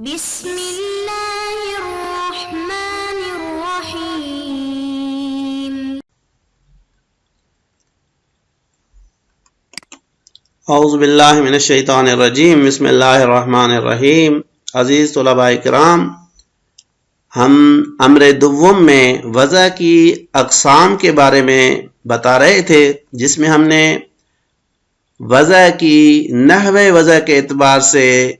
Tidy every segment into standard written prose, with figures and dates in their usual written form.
बिस्मिल्लाहिर्रहमानिर्रहीम। औज़ुबिल्लाहि मिनश्शैतानिर्रजीम बिस्मिल्लाहिर्रहमानिर्रहीम। अज़ीज़ तलबा इकराम, हम अम्र दुव्वम में वज़ा की अक़साम के बारे में बता रहे थे, जिसमें हमने वज़ा की नहवे वज़ा के एतबार से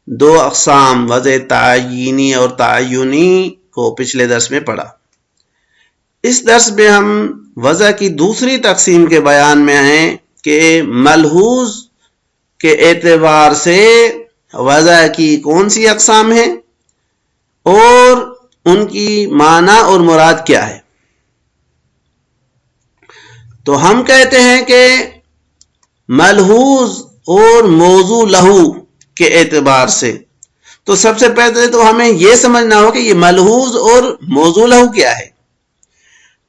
दो अक़साम वज़ा तायीनी और तायुनी को पिछले दर्स में पढ़ा। इस दर्स में हम वज़ा की दूसरी तकसीम के बयान में हैं कि मलहूज के एतबार से वज़ा की कौन सी अक़साम है और उनकी माना और मुराद क्या है। तो हम कहते हैं कि मलहूज और मौजू लहू के एतबार से, तो सबसे पहले तो हमें यह समझना हो कि ये मलहूज और मौजू लहू क्या है।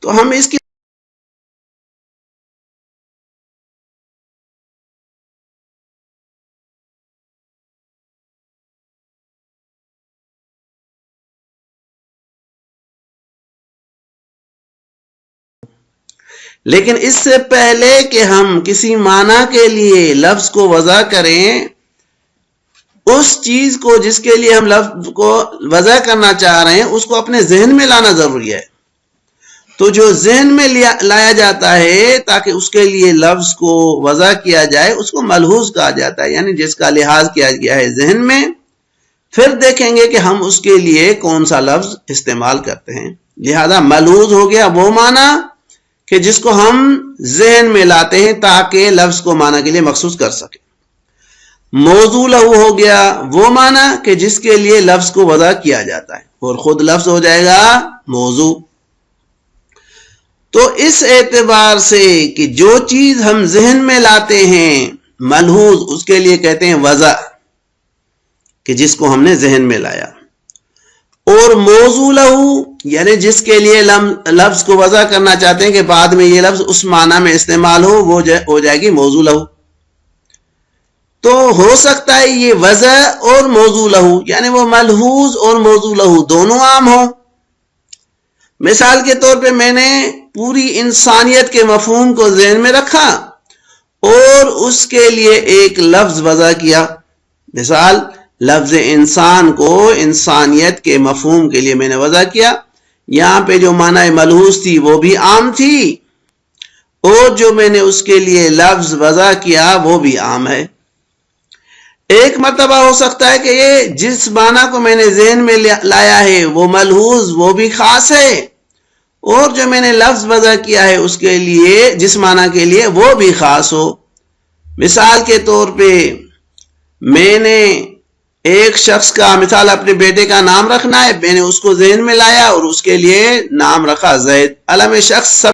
तो हम इसकी लेकिन इससे पहले कि हम किसी माना के लिए लफ्ज को वज़ा करें, उस चीज को जिसके लिए हम लफ्ज को वज़ा करना चाह रहे हैं उसको अपने जहन में लाना जरूरी है। तो जो जहन में लाया जाता है ताकि उसके लिए लफ्ज को वज़ा किया जाए, उसको मलहूज कहा जाता है, यानी जिसका लिहाज किया गया है जहन में। फिर देखेंगे कि हम उसके लिए कौन सा लफ्ज इस्तेमाल करते हैं। लिहाजा मलहूज हो गया वो माना कि जिसको हम जहन में लाते हैं ताकि लफ्ज को माना के लिए मखसूस कर सके। मौजू लहू हो गया वो माना कि जिसके लिए लफ्ज को वज़ा किया जाता है और खुद लफ्ज हो जाएगा मौजू। तो इस एतबार से कि जो चीज हम जहन में लाते हैं मलहूज, उसके लिए कहते हैं वज़ा, कि जिसको हमने जहन में लाया। और मौजू लहू यानी जिसके लिए लफ्ज को वज़ा करना चाहते हैं कि बाद में ये लफ्ज उस माना में इस्तेमाल हो, वो हो जाएगी मौजू लहू। तो हो सकता है ये वज़ा और मौजू लहू यानी वो मलहूज और मौजू लहू दोनों आम हो। मिसाल के तौर पे मैंने पूरी इंसानियत के मफहूम को ज़हन में रखा और उसके लिए एक लफ्ज वज़ा किया। मिसाल, लफ्ज इंसान को इंसानियत के मफहूम के लिए मैंने वज़ा किया। यहां पे जो माना मलहूज थी वो भी आम थी और जो मैंने उसके लिए लफ्ज वज़ा किया वो भी आम है। एक मर्तबा हो सकता है कि ये जिस माना को मैंने ज़हन में लाया है वो मलहूज, वो भी खास है, और जो मैंने लफ्ज वज़ा किया है उसके लिए, जिस माना के लिए, वो भी खास हो। मिसाल के तौर पे मैंने एक शख्स का, मिसाल अपने बेटे का नाम रखना है, मैंने उसको ज़हन में लाया और उसके लिए नाम रखा जैद। अलम शख्स सब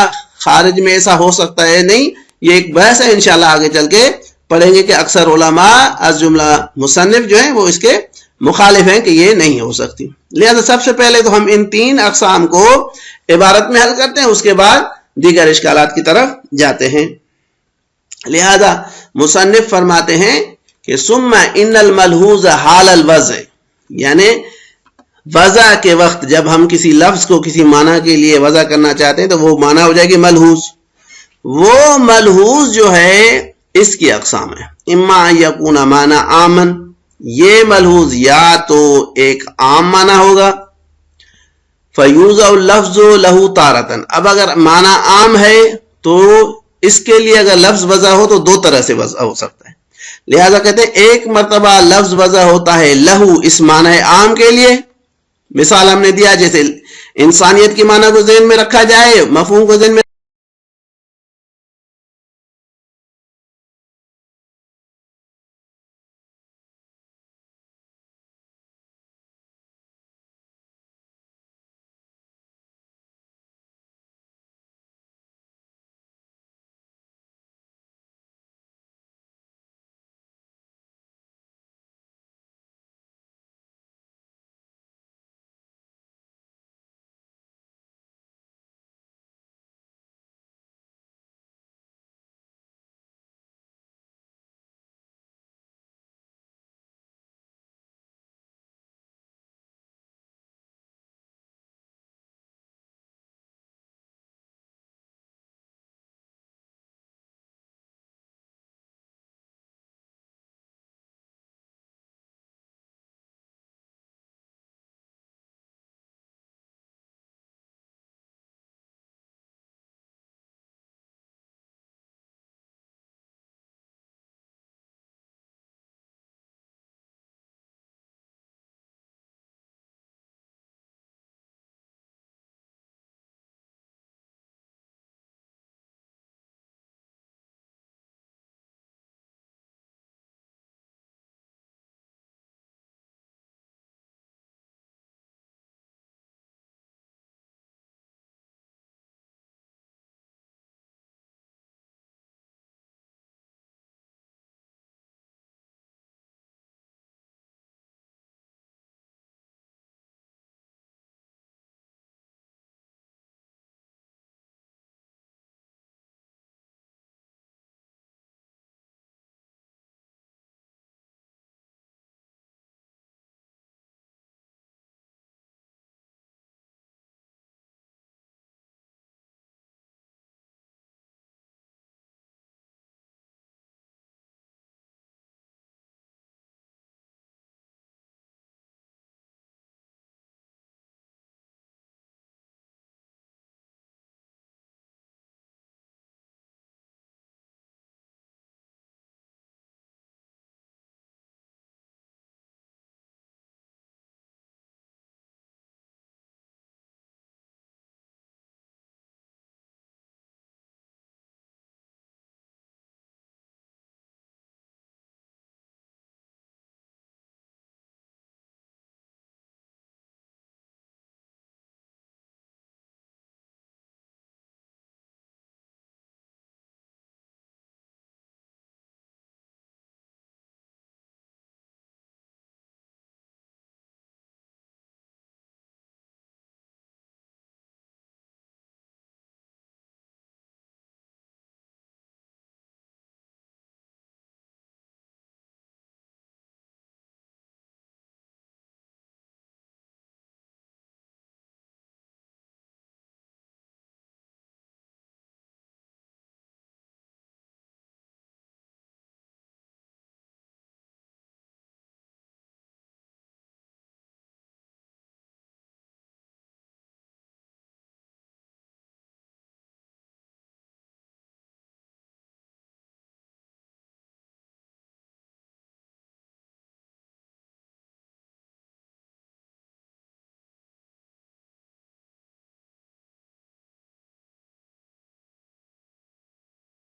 खारिज में ऐसा हो सकता है नहीं, ये एक बहस है, इंशाल्लाह आगे चल के पढ़ेंगे कि अक्सर उलमा अज जुमला मुसन्निफ जो है वो इसके मुखालिफ हैं कि ये नहीं हो सकती। लिहाजा सबसे पहले तो हम इन 3 अक़साम को इबारत में हल करते हैं, उसके बाद दीगर इश्कालात की तरफ जाते हैं। लिहाजा मुसन्निफ फरमाते हैं कि सुम्मा इन्नल मलहूज हालल वज़, यानी वज़ा के वक्त जब हम किसी लफ्ज को किसी माना के लिए वज़ा करना चाहते हैं तो वो माना हो जाएगी मलहूज। वो मलहूज जो है इसकी अक़साम है, इम्मा यकूना माना आमन, ये मलहूज या तो एक आम माना होगा, फयूज़उ लफ्ज़ु लहू तारतन, अब अगर माना आम है तो इसके लिए अगर लफ्ज वज़ा हो तो 2 तरह से वज़ा हो सकता है। लिहाजा कहते हैं एक मर्तबा लफ्ज वज़ा होता है लहू इस माना आम के लिए, मिसाल हमने दिया जैसे इंसानियत की माना को ज़हन में रखा जाए, मफ़हूम को ज़हन में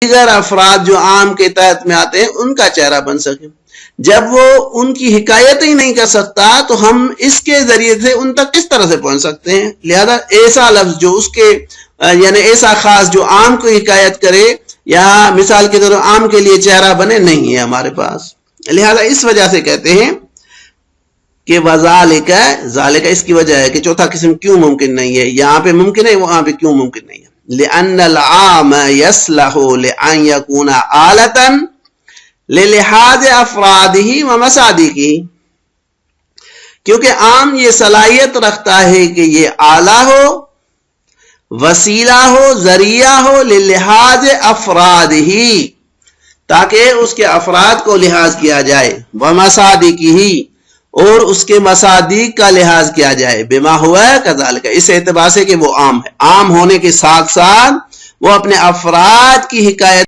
दीगर अफराद जो आम के तहत में आते हैं उनका चेहरा बन सके। जब वो उनकी हिकायत ही नहीं कर सकता तो हम इसके जरिए से उन तक किस तरह से पहुंच सकते हैं। लिहाजा ऐसा लफ्ज जो उसके यानी ऐसा खास जो आम को हिकायत करे या मिसाल के तौर पर आम के लिए चेहरा बने, नहीं है हमारे पास। लिहाजा इस वजह से कहते हैं कि वज़ालिका, ज़ालिका इसकी वजह है कि चौथा किस्म क्यों मुमकिन नहीं है, यहां पे मुमकिन है वहां पे क्यों मुमकिन नहीं है। लिअन्नल आम यस्लहु लिअन यकूना आलतन लिलिहाज अफरादिही व मसादिकी, क्योंकि आम ये सलाहियत रखता है कि ये आला हो, वसीला हो, जरिया हो, लिहाज अफराद ही, ताकि उसके अफराद को लिहाज किया जाए, व मसादिकी ही, और उसके मसादिक का लिहाज किया जाए, बिमा हुआ कज़ालिका, इस एतबार से कि वो आम है, आम होने के साथ साथ वो अपने अफराद की हिकायत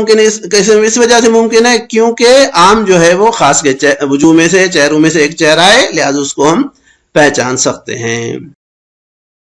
मुमकिन कैसे इस वजह से मुमकिन है क्योंकि आम जो है वो खास के वजू में से चेहरों में से एक चेहरा है, लिहाजा उसको हम पहचान सकते हैं।